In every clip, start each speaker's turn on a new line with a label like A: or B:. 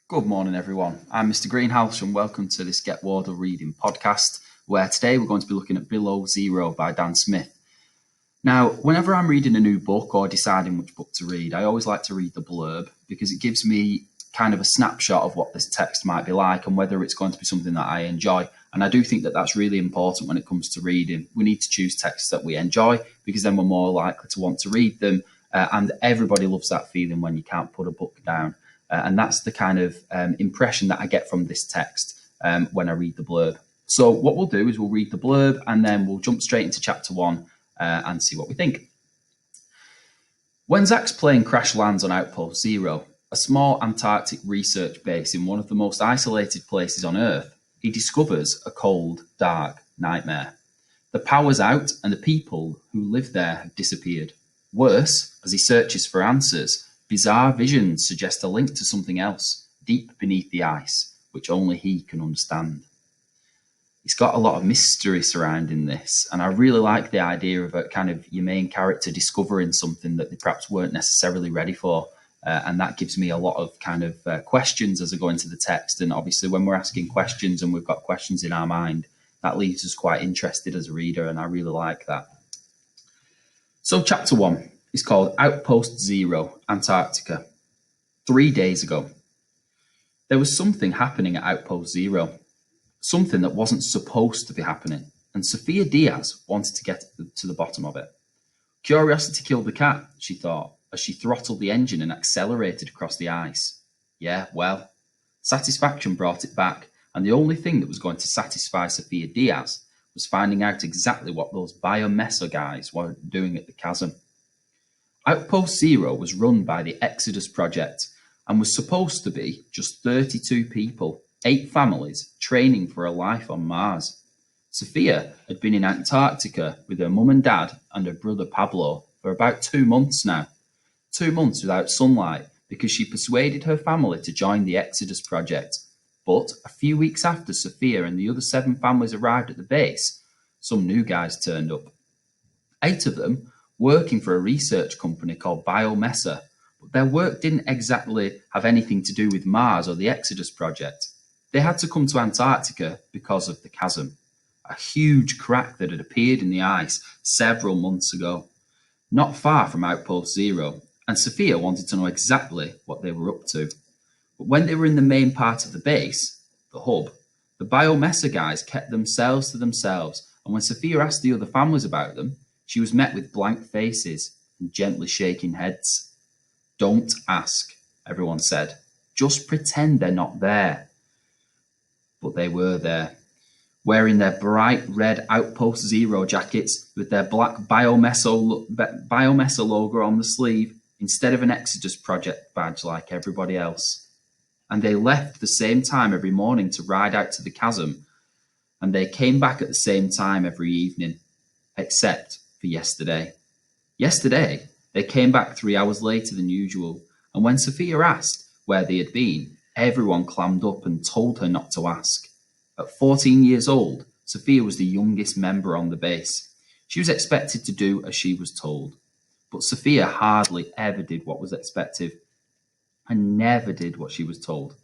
A: Good morning, everyone. I'm Mr Greenhalgh, and welcome to this Get Wardle Reading podcast, where today we're going to be looking at Below Zero by Dan Smith. Now, whenever I'm reading a new book or deciding which book to read, I always like to read the blurb because it gives me kind of a snapshot of what this text might be like and whether it's going to be something that I enjoy. And I do think that that's really important when it comes to reading. We need to choose texts that we enjoy because then we're more likely to want to read them. And everybody loves that feeling when you can't put a book down. And that's the kind of impression that I get from this text when I read the blurb. So what we'll do is we'll read the blurb and then we'll jump straight into chapter 1 and see what we think. When Zach's plane crash lands on Outpost Zero, a small Antarctic research base in one of the most isolated places on Earth, he discovers a cold, dark nightmare. The power's out and the people who live there have disappeared. Worse, as he searches for answers, bizarre visions suggest a link to something else, deep beneath the ice, which only he can understand. It's got a lot of mystery surrounding this, and I really like the idea of a kind of your main character discovering something that they perhaps weren't necessarily ready for, and that gives me a lot of kind of questions as I go into the text. And obviously when we're asking questions and we've got questions in our mind, that leaves us quite interested as a reader, and I really like that. So chapter 1 is called Outpost Zero, Antarctica. 3 days ago. There was something happening at Outpost Zero, something that wasn't supposed to be happening, and Sophia Diaz wanted to get to the bottom of it. Curiosity killed the cat, she thought, as she throttled the engine and accelerated across the ice. Yeah, well, satisfaction brought it back, and the only thing that was going to satisfy Sophia Diaz was finding out exactly what those biomessa guys were doing at the chasm. Outpost Zero was run by the Exodus Project and was supposed to be just 32 people, 8 families, training for a life on Mars. Sophia had been in Antarctica with her mum and dad and her brother Pablo for about 2 months now. 2 months without sunlight because she persuaded her family to join the Exodus Project. But a few weeks after Sophia and the other 7 families arrived at the base, some new guys turned up. 8 of them working for a research company called Biomessa, but their work didn't exactly have anything to do with Mars or the Exodus Project. They had to come to Antarctica because of the chasm, a huge crack that had appeared in the ice several months ago, not far from Outpost Zero, and Sophia wanted to know exactly what they were up to. But when they were in the main part of the base, the hub, the Biomessa guys kept themselves to themselves, and when Sophia asked the other families about them, she was met with blank faces and gently shaking heads. Don't ask, everyone said. Just pretend they're not there. But they were there, wearing their bright red Outpost Zero jackets with their black Biomessa logo on the sleeve instead of an Exodus Project badge like everybody else. And they left the same time every morning to ride out to the chasm, and they came back at the same time every evening, except for yesterday. Yesterday, they came back 3 hours later than usual, and when Sophia asked where they had been, everyone clammed up and told her not to ask. At 14 years old, Sophia was the youngest member on the base. She was expected to do as she was told, but Sophia hardly ever did what was expected, and never did what she was told.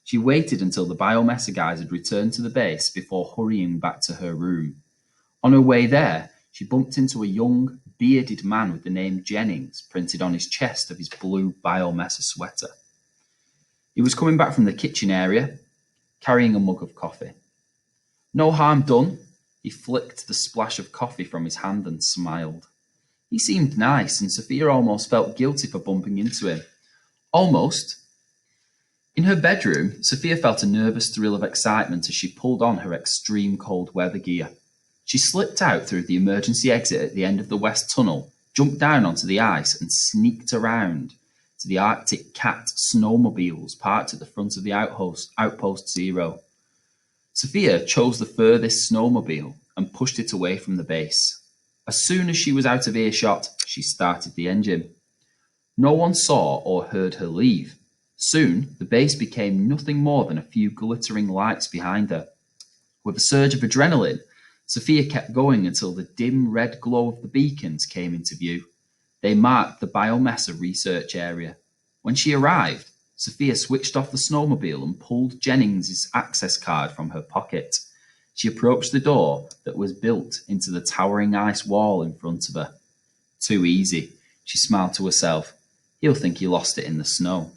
A: She waited until the Biomessa guys had returned to the base before hurrying back to her room. On her way there, she bumped into a young, bearded man with the name Jennings printed on his chest of his blue Biomessa sweater. He was coming back from the kitchen area, carrying a mug of coffee. No harm done. He flicked the splash of coffee from his hand and smiled. He seemed nice, and Sophia almost felt guilty for bumping into him. Almost. In her bedroom, Sophia felt a nervous thrill of excitement as she pulled on her extreme cold weather gear. She slipped out through the emergency exit at the end of the west tunnel, jumped down onto the ice, and sneaked around to the Arctic Cat snowmobiles parked at the front of the Outpost Zero. Sophia chose the furthest snowmobile and pushed it away from the base. As soon as she was out of earshot, she started the engine. No one saw or heard her leave. Soon, the base became nothing more than a few glittering lights behind her. With a surge of adrenaline, Sophia kept going until the dim red glow of the beacons came into view. They marked the Biomessa research area. When she arrived, Sophia switched off the snowmobile and pulled Jennings' access card from her pocket. She approached the door that was built into the towering ice wall in front of her. Too easy, she smiled to herself. He'll think he lost it in the snow.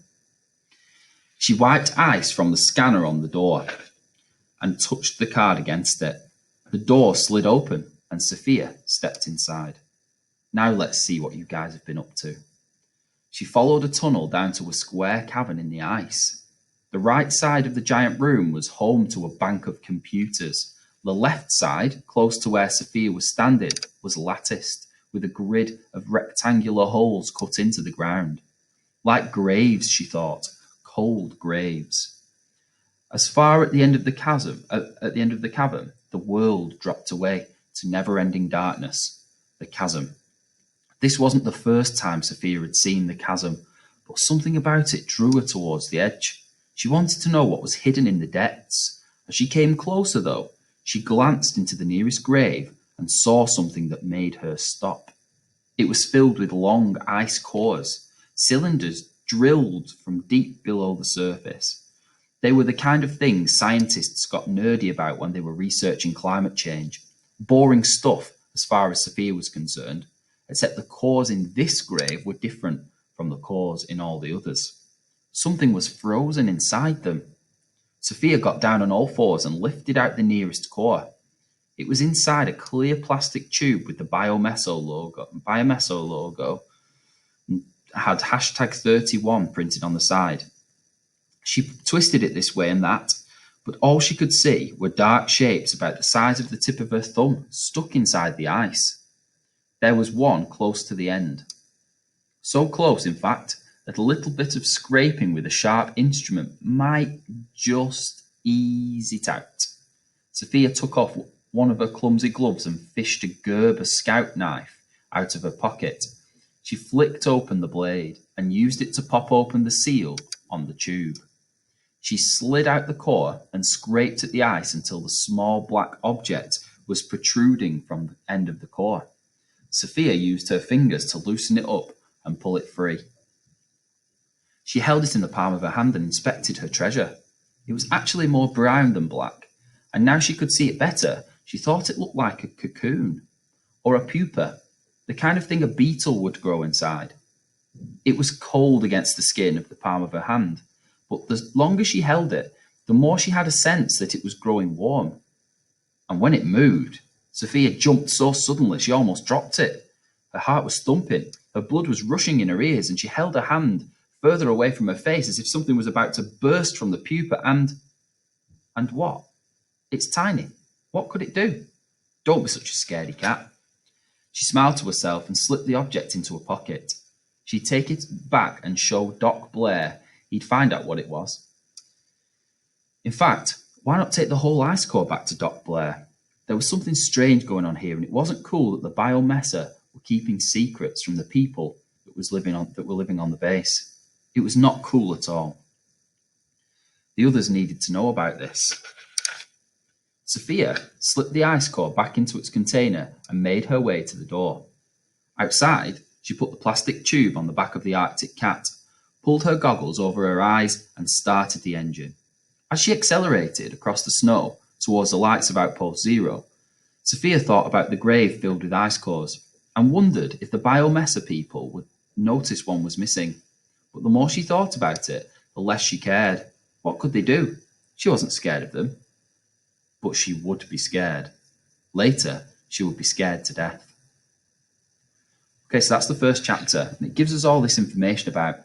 A: She wiped ice from the scanner on the door and touched the card against it. The door slid open and Sophia stepped inside. Now let's see what you guys have been up to. She followed a tunnel down to a square cavern in the ice. The right side of the giant room was home to a bank of computers. The left side, close to where Sophia was standing, was latticed, with a grid of rectangular holes cut into the ground. Like graves, she thought, cold graves. As far at the end of the cavern, the world dropped away to never-ending darkness. The chasm. This wasn't the first time Sophia had seen the chasm, but something about it drew her towards the edge. She wanted to know what was hidden in the depths. As she came closer, though, she glanced into the nearest grave and saw something that made her stop. It was filled with long ice cores, cylinders drilled from deep below the surface. They were the kind of things scientists got nerdy about when they were researching climate change. Boring stuff, as far as Sophia was concerned, except the cores in this grave were different from the cores in all the others. Something was frozen inside them. Sophia got down on all fours and lifted out the nearest core. It was inside a clear plastic tube with the Biomeso logo and had #31 printed on the side. She twisted it this way and that, but all she could see were dark shapes about the size of the tip of her thumb stuck inside the ice. There was one close to the end. So close, in fact, that a little bit of scraping with a sharp instrument might just ease it out. Sophia took off one of her clumsy gloves and fished a Gerber scout knife out of her pocket. She flicked open the blade and used it to pop open the seal on the tube. She slid out the core and scraped at the ice until the small black object was protruding from the end of the core. Sophia used her fingers to loosen it up and pull it free. She held it in the palm of her hand and inspected her treasure. It was actually more brown than black, and now she could see it better. She thought it looked like a cocoon or a pupa, the kind of thing a beetle would grow inside. It was cold against the skin of the palm of her hand, but the longer she held it, the more she had a sense that it was growing warm. And when it moved, Sophia jumped so suddenly she almost dropped it. Her heart was thumping, her blood was rushing in her ears, and she held her hand further away from her face as if something was about to burst from the pupa and what? It's tiny. What could it do? Don't be such a scaredy cat. She smiled to herself and slipped the object into her pocket. She'd take it back and show Doc Blair. He'd find out what it was. In fact, why not take the whole ice core back to Doc Blair? There was something strange going on here, and it wasn't cool that the Biomessa were keeping secrets from the people that were living on the base. It was not cool at all. The others needed to know about this. Sophia slipped the ice core back into its container and made her way to the door. Outside, she put the plastic tube on the back of the Arctic cat, pulled her goggles over her eyes, and started the engine. As she accelerated across the snow towards the lights of Outpost Zero, Sophia thought about the grave filled with ice cores and wondered if the Biomessa people would notice one was missing. But the more she thought about it, the less she cared. What could they do? She wasn't scared of them. But she would be scared. Later, she would be scared to death. Okay, so that's the first chapter. And it gives us all this information about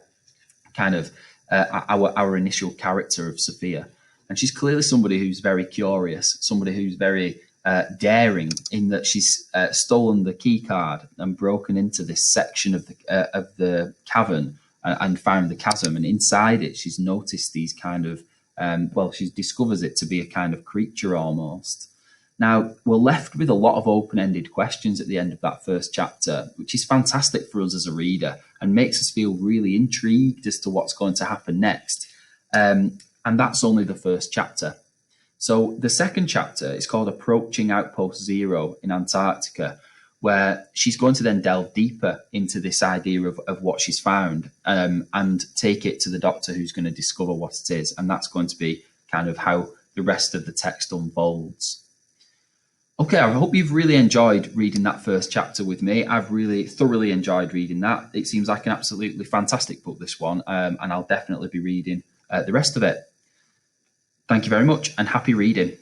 A: kind of our initial character of Sophia. And she's clearly somebody who's very curious, somebody who's very daring in that she's stolen the key card and broken into this section of the cavern and found the chasm. And inside it, she's noticed these kind of, she discovers it to be a kind of creature almost. Now, we're left with a lot of open-ended questions at the end of that first chapter, which is fantastic for us as a reader and makes us feel really intrigued as to what's going to happen next. And that's only the first chapter. So the second chapter is called Approaching Outpost Zero in Antarctica, where she's going to then delve deeper into this idea of what she's found, and take it to the doctor, who's going to discover what it is. And that's going to be kind of how the rest of the text unfolds. Okay, I hope you've really enjoyed reading that first chapter with me. I've really thoroughly enjoyed reading that. It seems like an absolutely fantastic book, this one, and I'll definitely be reading the rest of it. Thank you very much, and happy reading.